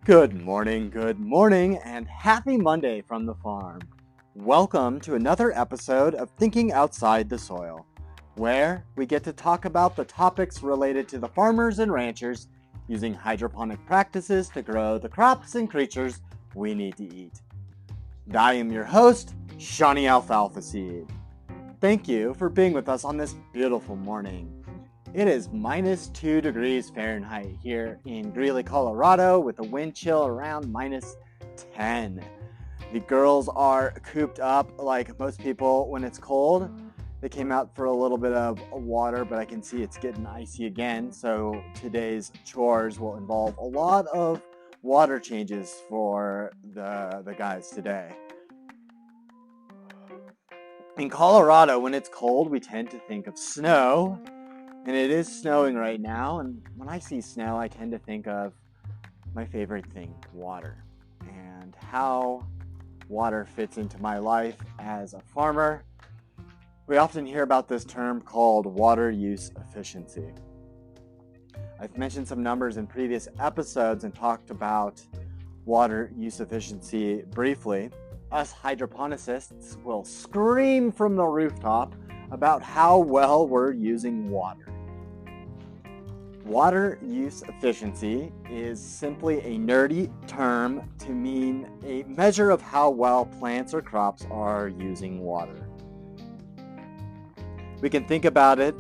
Good morning, and happy Monday from the farm. Welcome to another episode of Thinking Outside the Soil, where we get to talk about the topics related to the farmers and ranchers using hydroponic practices to grow the crops and creatures we need to eat. I am your host, Seany Alfalfaseed. Thank you for being with us on this beautiful morning. It is minus 2 degrees Fahrenheit here in Greeley, Colorado, with a wind chill around minus 10. The girls are cooped up like most people when it's cold. They came out for a little bit of water, but I can see it's getting icy again. So today's chores will involve a lot of water changes for the guys today. In Colorado, when it's cold, we tend to think of snow. And it is snowing right now, and when I see snow, I tend to think of my favorite thing, water, and how water fits into my life as a farmer. We often hear about this term called water use efficiency. I've mentioned some numbers in previous episodes and talked about water use efficiency briefly. Us hydroponicists will scream from the rooftop about how well we're using water. Water use efficiency is simply a nerdy term to mean a measure of how well plants or crops are using water. We can think about it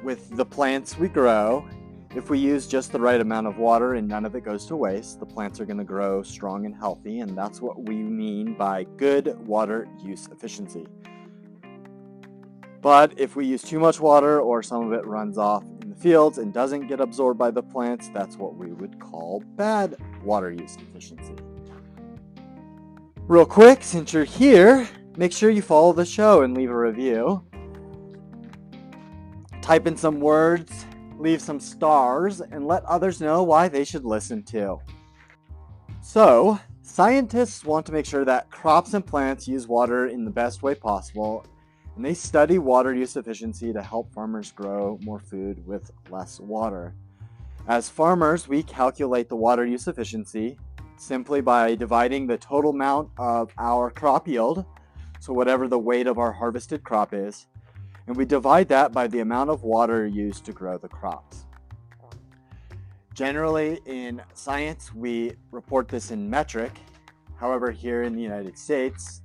with the plants we grow. If we use just the right amount of water and none of it goes to waste, the plants are going to grow strong and healthy, and that's what we mean by good water use efficiency. But if we use too much water or some of it runs off in the fields and doesn't get absorbed by the plants, that's what we would call bad water use efficiency. Real quick, since you're here, make sure you follow the show and leave a review. Type in some words, leave some stars, and let others know why they should listen too. So, scientists want to make sure that crops and plants use water in the best way possible, and they study water use efficiency to help farmers grow more food with less water. As farmers, we calculate the water use efficiency simply by dividing the total amount of our crop yield, so whatever the weight of our harvested crop is, and we divide that by the amount of water used to grow the crops. Generally, in science, we report this in metric. However, here in the United States,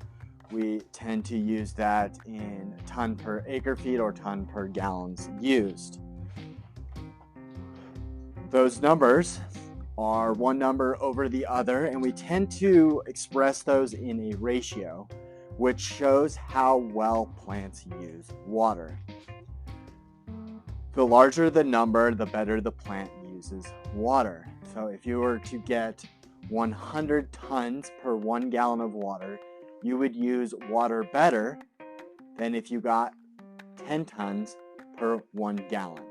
we tend to use that in ton per acre feet or ton per gallons used. Those numbers are one number over the other, and we tend to express those in a ratio, which shows how well plants use water. The larger the number, the better the plant uses water. So if you were to get 100 tons per 1 gallon of water, you would use water better than if you got 10 tons per 1 gallon.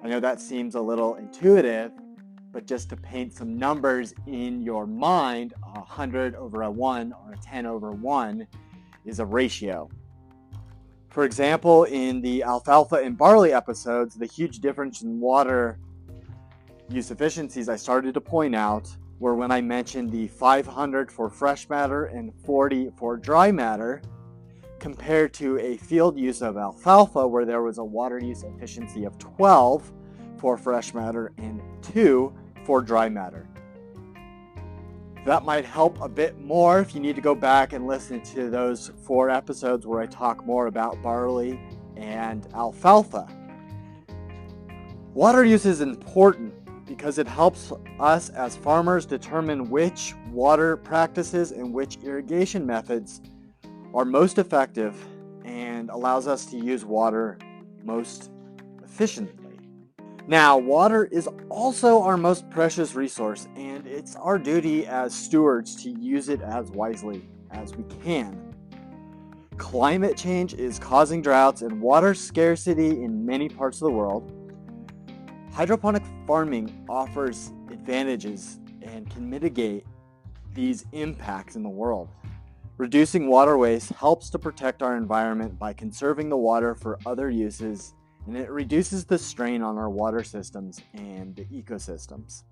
I know that seems a little intuitive, but just to paint some numbers in your mind, 100 over a 1 or a 10 over 1 is a ratio. For example, in the alfalfa and barley episodes, the huge difference in water use efficiencies I started to point out were when I mentioned the 500 for fresh matter and 40 for dry matter, compared to a field use of alfalfa where there was a water use efficiency of 12 for fresh matter and 2 for dry matter. That might help a bit more if you need to go back and listen to those 4 episodes where I talk more about barley and alfalfa. Water use is important because it helps us as farmers determine which water practices and which irrigation methods are most effective and allows us to use water most efficiently. Now, water is also our most precious resource, and it's our duty as stewards to use it as wisely as we can. Climate change is causing droughts and water scarcity in many parts of the world. Hydroponic farming offers advantages and can mitigate these impacts in the world. Reducing water waste helps to protect our environment by conserving the water for other uses, and it reduces the strain on our water systems and the ecosystems.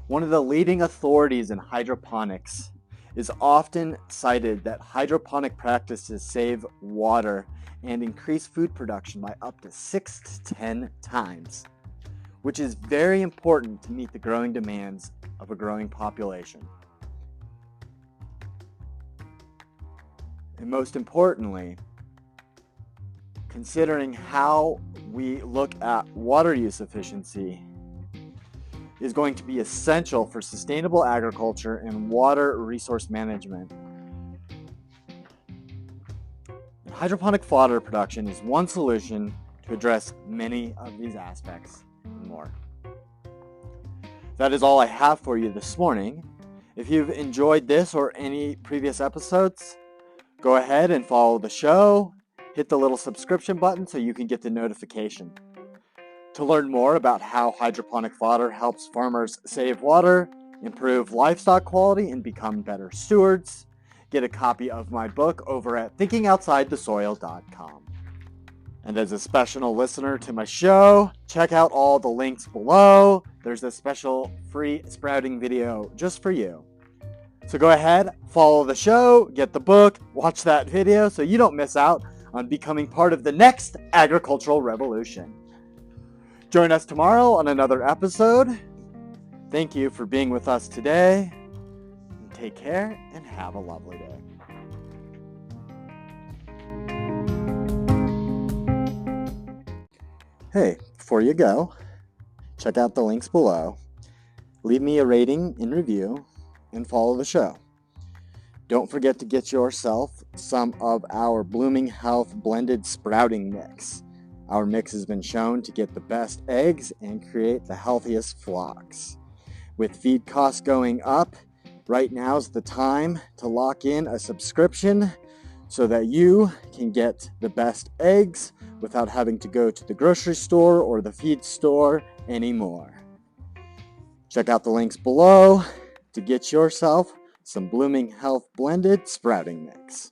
One of the leading authorities in hydroponics is often cited that hydroponic practices save water and increase food production by up to 6 to 10 times, which is very important to meet the growing demands of a growing population. And most importantly, considering how we look at water use efficiency is going to be essential for sustainable agriculture and water resource management. Hydroponic fodder production is one solution to address many of these aspects and more. That is all I have for you this morning. If you've enjoyed this or any previous episodes, go ahead and follow the show. Hit the little subscription button so you can get the notification. To learn more about how hydroponic fodder helps farmers save water, improve livestock quality, and become better stewards, get a copy of my book over at thinkingoutsidethesoil.com. And as a special listener to my show, check out all the links below. There's a special free sprouting video just for you. So go ahead, follow the show, get the book, watch that video so you don't miss out on becoming part of the next agricultural revolution. Join us tomorrow on another episode. Thank you for being with us today. Take care and have a lovely day. Hey, before you go, check out the links below. Leave me a rating and review and follow the show. Don't forget to get yourself some of our Blooming Health blended sprouting mix. Our mix has been shown to get the best eggs and create the healthiest flocks. With feed costs going up, right now's the time to lock in a subscription so that you can get the best eggs without having to go to the grocery store or the feed store anymore. Check out the links below to get yourself some Blooming Health blended sprouting mix.